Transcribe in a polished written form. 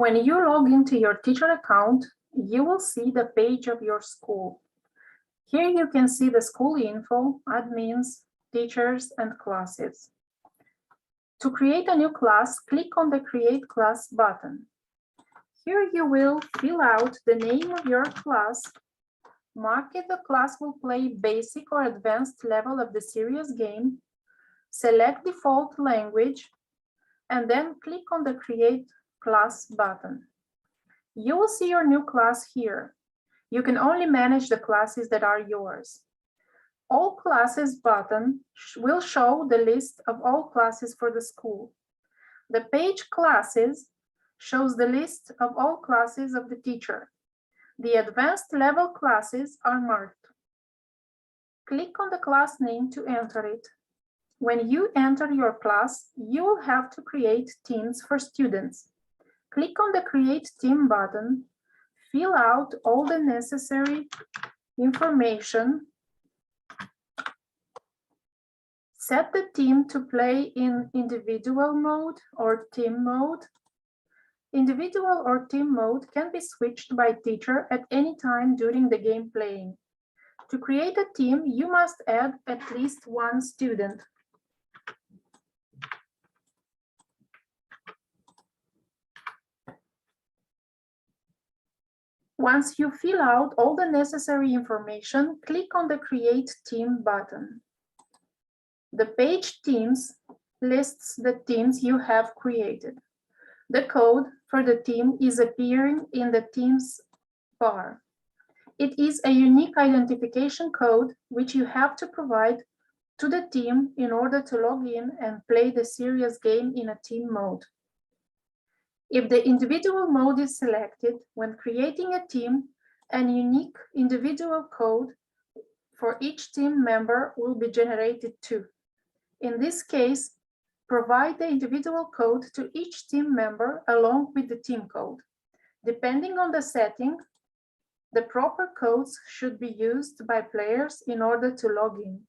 When you log into your teacher account, you will see the page of your school. Here you can see the school info, admins, teachers, and classes. To create a new class, click on the Create Class button. Here you will fill out the name of your class, mark if the class will play basic or advanced level of the serious game, select default language, and then click on the Create Class button. You will see your new class here. You can only manage the classes that are yours. All Classes button will show the list of all classes for the school. The page Classes shows the list of all classes of the teacher. The advanced level classes are marked. Click on the class name to enter it. When you enter your class, you will have to create teams for students. Click on the Create Team button, fill out all the necessary information, set the team to play in individual mode or team mode. Individual or team mode can be switched by teacher at any time during the game playing. To create a team, you must add at least one student. Once you fill out all the necessary information, click on the Create Team button. The page Teams lists the teams you have created. The code for the team is appearing in the Teams bar. It is a unique identification code which you have to provide to the team in order to log in and play the serious game in a team mode. If the individual mode is selected, when creating a team, an unique individual code for each team member will be generated too. In this case, provide the individual code to each team member along with the team code. Depending on the setting, the proper codes should be used by players in order to log in.